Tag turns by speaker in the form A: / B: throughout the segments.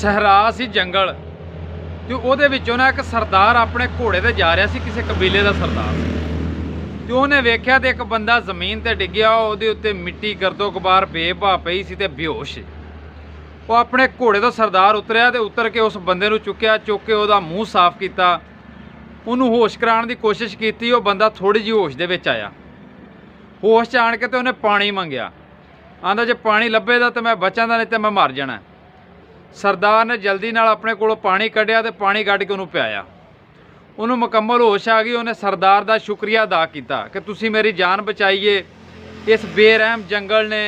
A: सहरा सी जंगल ते ਉਹਦੇ ਵਿੱਚੋਂ ना एक सरदार अपने घोड़े ते जा रहा सी, किसी कबीले का सरदार ते ਉਹਨੇ ਵੇਖਿਆ ਤੇ एक बंदा ਜ਼ਮੀਨ ਤੇ ਡਿੱਗਿਆ, ਉਹਦੇ ਉੱਤੇ ਮਿੱਟੀ ਗਰਦੋ ਗਬਾਰ ਬੇਭਾ ਪਈ ਸੀ ਤੇ ਬੇਹੋਸ਼। ਉਹ ਆਪਣੇ ਘੋੜੇ ਤੋਂ ਸਰਦਾਰ ਉਤਰਿਆ ਤੇ ਉਤਰ ਕੇ ਉਸ ਬੰਦੇ ਨੂੰ ਚੁੱਕਿਆ, ਚੁੱਕ ਕੇ ਉਹਦਾ ਮੂੰਹ ਸਾਫ਼ ਕੀਤਾ, ਉਹਨੂੰ ਹੋਸ਼ ਕਰਾਉਣ ਦੀ ਕੋਸ਼ਿਸ਼ ਕੀਤੀ। ਉਹ ਬੰਦਾ ਥੋੜੀ ਜਿਹੀ ਹੋਸ਼ ਦੇ ਵਿੱਚ ਆਇਆ। ਹੋਸ਼ 'ਚ ਆਣ ਕੇ ਤੇ ਉਹਨੇ ਪਾਣੀ ਮੰਗਿਆ, ਆਂਦਾ ਜੇ ਪਾਣੀ ਲੱਭੇ ਦਾ ਤੇ ਮੈਂ ਬਚਾਂਦਾ, ਨਹੀਂ ਤੇ ਮੈਂ ਮਰ ਜਾਣਾ। सरदार ने जल्दी नाल अपने कोलों पानी कढ़िया ते पानी कढ़ के उन्होंने पियाया। उन्होंने मुकम्मल होश आ गई। उन्हें सरदार का शुक्रिया अदा किया कि तुसी मेरी जान बचाई है। इस बेरहम जंगल ने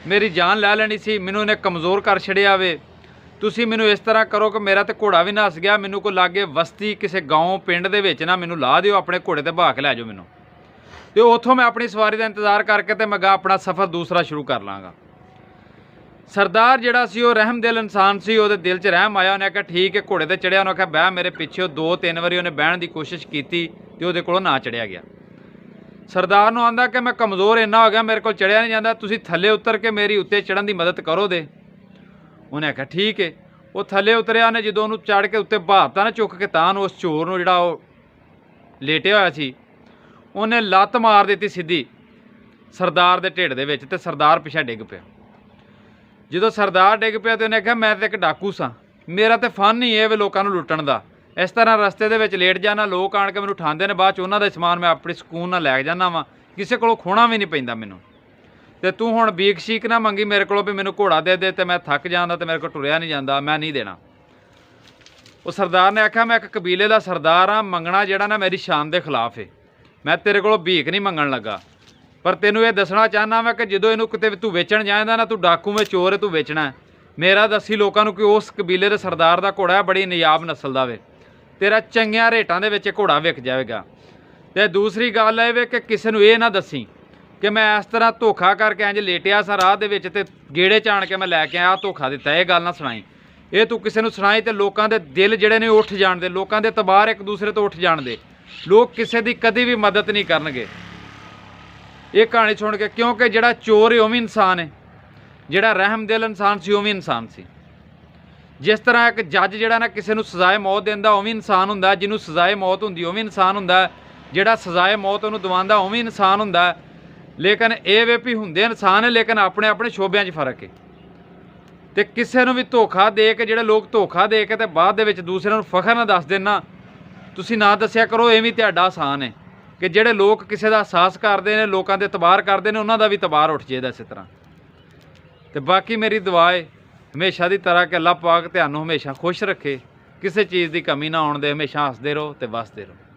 A: मेरी जान लै लैनी सी, मैनू इन्हें कमज़ोर कर छड़िया वे। तुसी मैनू इस तरह करो कि मेरा तो घोड़ा भी नस गया, मैनू कोई लागे बस्ती किसी गाँव पिंड दे विच ना मैनू ला दिओ, अपने घोड़े ते बहा के लै जाओ मैनू, तो उत्थों मैं अपनी सवारी का इंतज़ार करके तो मैं अपना सफ़र दूसरा शुरू कर लाँगा। सरदार जिहड़ा सी वो रहम दिल इंसान सी, ਉਹਦੇ दिल 'ਚ रहम आया। उन्हें आख्या ठीक है, घोड़े ते चढ़िया, उन्हें आख्या बह मेरे पिछे। 2-3 वारी उन्हें बहन की कोशिश की तो ਉਹਦੇ ਕੋਲੋਂ ना चढ़िया गया। सरदार नूं आंदा कि मैं कमज़ोर इन्ना हो गया, मेरे को चढ़िया नहीं जाता, तुसीं थल्ले उतर के मेरी उत्ते चढ़न की मदद करो दे। उन्हें आख्या ठीक है। वो थल्ले उतरिया, उन्हें जो उन्होंने चढ़ के उत्ते बहाता ना चुक के, तां उस चोर नूं जिहड़ा लेटिया होया सी उन्हें लत्त मार दी सीधी सरदार के ढिड दे विच, ते सरदार पिछे डिग पिया। जो सरदार डिग पिया तो उन्हें आख्या मैं तो एक डाकू सा, मेरा तो फन ही है वे लोगों को लुट्टण का। इस तरह रस्ते दे विच लेट जाना, लोग आण के मैनूं उठांदे ने, बाद च उन्हां दा समान मैं अपने सकून नाल लै जाना वा, किसी कोलों खोना भी नहीं पैंदा मैनूं। ते तू हुण बीक शीक ना मंगी मेरे कोलों भी मैनूं घोड़ा दे दे, ते मैं थक जांदा ते मेरे कोल टुरिया नहीं जांदा, मैं नहीं देना। उस सरदार ने आख्या मैं एक कबीले का सरदार हाँ, मंगना जिहड़ा ना मेरी शान के खिलाफ है, मैं तेरे कोलों भीख नहीं मंगण लगा, पर तेनों ये दसना चाहना मैं कि जो इनू किते तू वेचण जाएगा ना, तू डाकू में चोर है, तू वेचना है, मेरा दसी लोगों को कि उस कबीले के सरदार का घोड़ा है, बड़ी नियाब नस्ल का वे, तेरा चंगिया रेटां दे विच घोड़ा विक जाएगा। तो दूसरी गल है कि किसी नूं ये ना दसी कि मैं इस तरह धोखा करके इंज लेटिया सा राह दे विच ते गेड़े च आण के मैं लैके आया धोखा दिता, ये गल ना सुनाई। ये तू किसी नूं सुनाई तो लोगों के दिल जिहड़े ने उठ जाण दे, लोगों के तबार एक दूसरे तो उठ जाण दे, लोग किसी की कदी भी मदद नहीं करनगे। ये कहानी सुन के, क्योंकि जिहड़ा चोर है वह भी इंसान है, जिहड़ा रहम दिल इंसान सी वह भी इंसान सी। जिस तरह एक जज जिहड़ा ना किसी नूं सजाए मौत दिंदा वह भी इंसान हुंदा, जिन्हों सजाए मौत हुंदी वह भी इंसान हुंदा, जिहड़ा सजाए मौत उहनूं दवांदा वह भी इंसान हुंदा। लेकिन ये वे भी हुंदे इंसान है, लेकिन अपने अपने शोबियां 'च फर्क है। तो किसी नूं भी धोखा दे के, जिहड़े लोग धोखा दे के ते बाद दे विच दूसरे नूं फखर ना दस देना, तुसीं ना दस्सिया करो, ये भी तुहाडा आसान है कि ਜਿਹੜੇ लोग किसी का एहसास करते हैं, लोगों के तबार करते हैं, उन्हों का भी तबार उठ जाएगा इस तरह। तो बाकी मेरी दुआ है हमेशा की तरह कि अल्लाह पाक तुहानूं हमेशा खुश रखे, किसी चीज़ की कमी ना आउण दे, हमेशा हसदे रहो तो वसदे रहो।